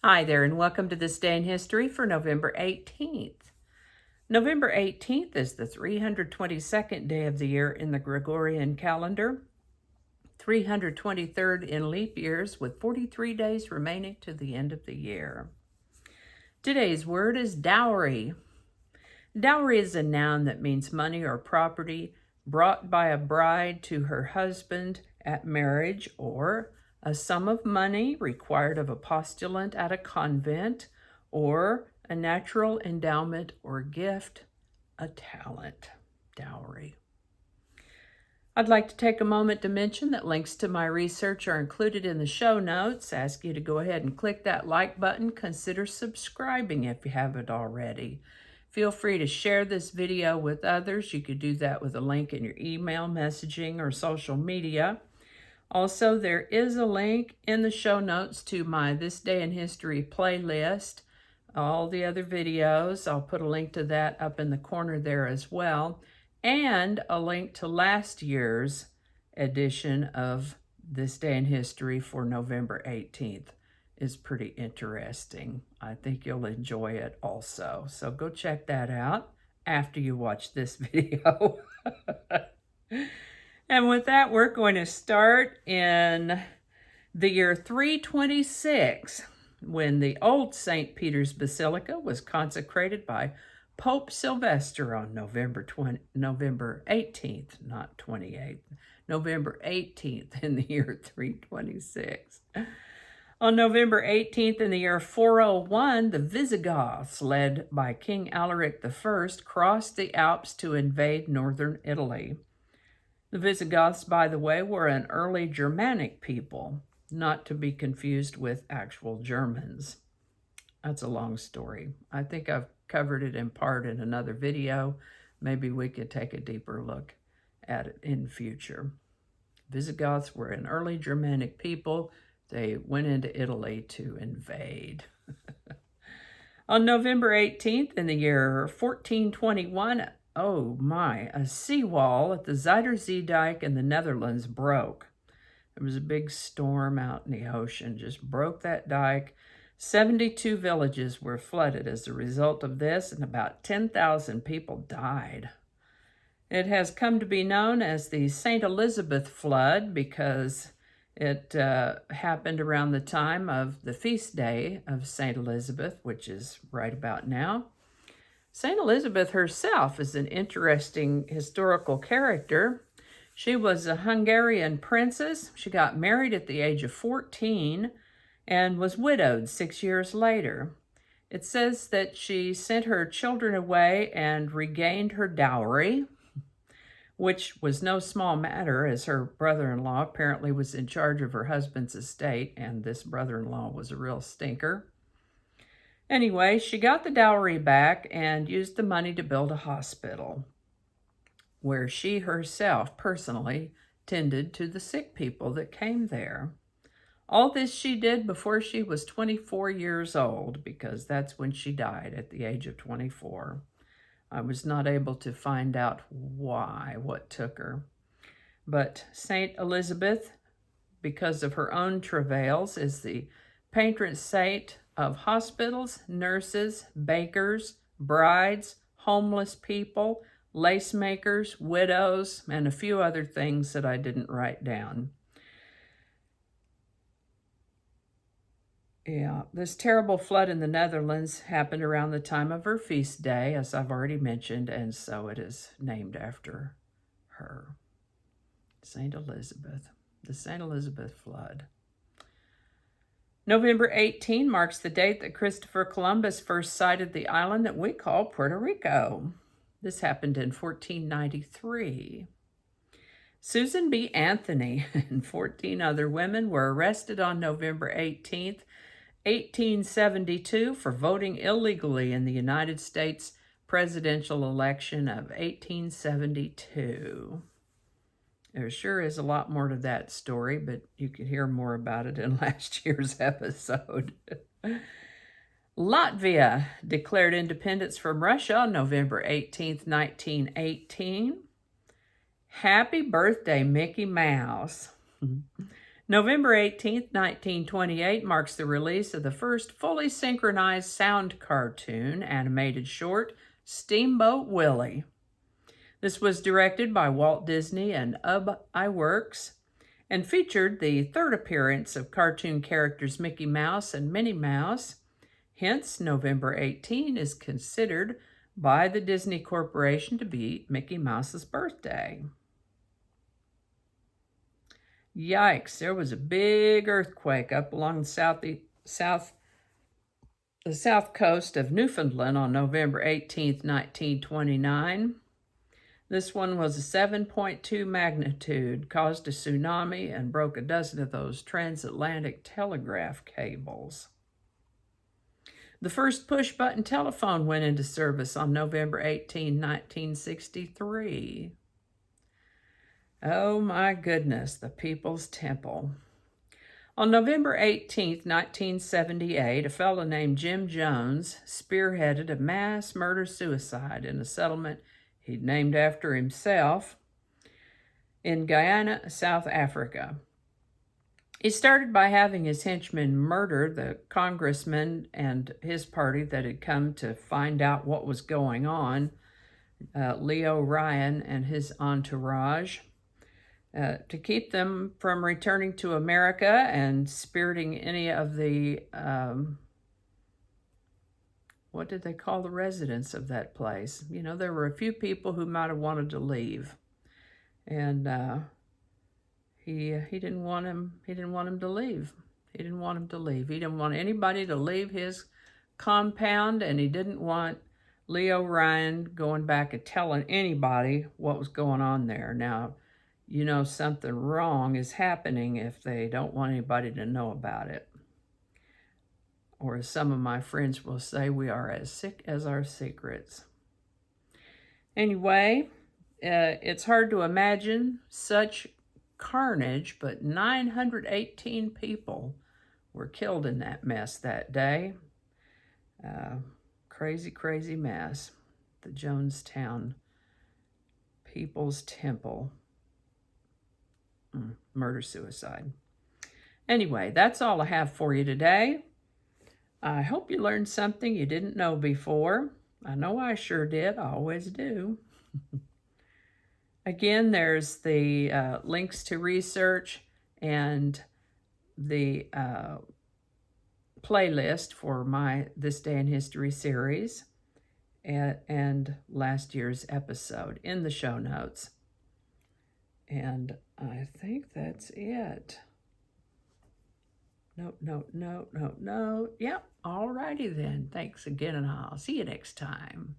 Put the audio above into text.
Hi there, and welcome to This Day in History for November 18th. November 18th is the 322nd day of the year in the Gregorian calendar, 323rd in leap years, with 43 days remaining to the end of the year. Today's word is dowry. Dowry is a noun that means money or property brought by a bride to her husband at marriage, or a sum of money required of a postulant at a convent, or a natural endowment or gift, a talent. Dowry. I'd like to take a moment to mention that links to my research are included in the show notes. Ask you to go ahead and click that like button. Consider subscribing if you haven't already. Feel free to share this video with others. You could do that with a link in your email, messaging, or social media. Also, there is a link in the show notes to my This Day in History playlist. All the other videos, I'll put a link to that up in the corner there as well, and a link to last year's edition of This Day in History for November 18th. Is pretty interesting. I think you'll enjoy it also. So go check that out after you watch this video. And with that, we're going to start in the year 326, when the old St. Peter's Basilica was consecrated by Pope Sylvester on November 18th, not 28th, November 18th in the year 326. On November 18th in the year 401, the Visigoths, led by King Alaric I, crossed the Alps to invade northern Italy. The Visigoths, by the way, were an early Germanic people, not to be confused with actual Germans. That's a long story. I think I've covered it in part in another video. Maybe we could take a deeper look at it in future. Visigoths were an early Germanic people. They went into Italy to invade. On November 18th in the year 1421, oh my, a seawall at the Zuiderzee dike in the Netherlands broke. There was a big storm out in the ocean, just broke that dike. 72 villages were flooded as a result of this, and about 10,000 people died. It has come to be known as the St. Elizabeth flood because it happened around the time of the feast day of St. Elizabeth, which is right about now. St. Elizabeth herself is an interesting historical character. She was a Hungarian princess. She got married at the age of 14 and was widowed 6 years later. It says that she sent her children away and regained her dowry, which was no small matter, as her brother-in-law apparently was in charge of her husband's estate, and this brother-in-law was a real stinker. Anyway, she got the dowry back and used the money to build a hospital where she herself personally tended to the sick people that came there. All this she did before she was 24 years old, because that's when she died, at the age of 24. I was not able to find out why, what took her. But St. Elizabeth, because of her own travails, is the patron saint of hospitals, nurses, bakers, brides, homeless people, lace makers, widows, and a few other things that I didn't write down. Yeah, this terrible flood in the Netherlands happened around the time of her feast day, as I've already mentioned, and so it is named after her. St. Elizabeth, the St. Elizabeth flood. November 18 marks the date that Christopher Columbus first sighted the island that we call Puerto Rico. This happened in 1493. Susan B. Anthony and 14 other women were arrested on November 18th, 1872, for voting illegally in the United States presidential election of 1872. There sure is a lot more to that story, but you could hear more about it in last year's episode. Latvia declared independence from Russia on November 18th, 1918. Happy birthday, Mickey Mouse. November 18th, 1928 marks the release of the first fully synchronized sound cartoon animated short, Steamboat Willie. This was directed by Walt Disney and Ub Iwerks and featured the third appearance of cartoon characters Mickey Mouse and Minnie Mouse. Hence, November 18 is considered by the Disney Corporation to be Mickey Mouse's birthday. Yikes, there was a big earthquake up along the south coast of Newfoundland on November 18, 1929. This one was a 7.2 magnitude, caused a tsunami, and broke a dozen of those transatlantic telegraph cables. The first push-button telephone went into service on November 18, 1963. Oh my goodness, the People's Temple. On November 18, 1978, a fellow named Jim Jones spearheaded a mass murder-suicide in a settlement he'd named after himself in Guyana, South Africa. He started by having his henchmen murder the congressman and his party that had come to find out what was going on, Leo Ryan and his entourage, to keep them from returning to America and spiriting any of the, what did they call the residents of that place? You know, there were a few people who might have wanted to leave, and he didn't want him. He didn't want him to leave. He didn't want him to leave. He didn't want anybody to leave his compound, and he didn't want Leo Ryan going back and telling anybody what was going on there. Now, you know something wrong is happening if they don't want anybody to know about it. Or as some of my friends will say, we are as sick as our secrets. Anyway, it's hard to imagine such carnage, but 918 people were killed in that mess that day. Crazy, crazy mess. The Jonestown People's Temple. Murder-suicide. Anyway, that's all I have for you today. I hope you learned something you didn't know before. I know I sure did. I always do. Again, there's the links to research and the playlist for my This Day in History series and last year's episode in the show notes. And I think that's it. No. Yep, alrighty then. Thanks again, and I'll see you next time.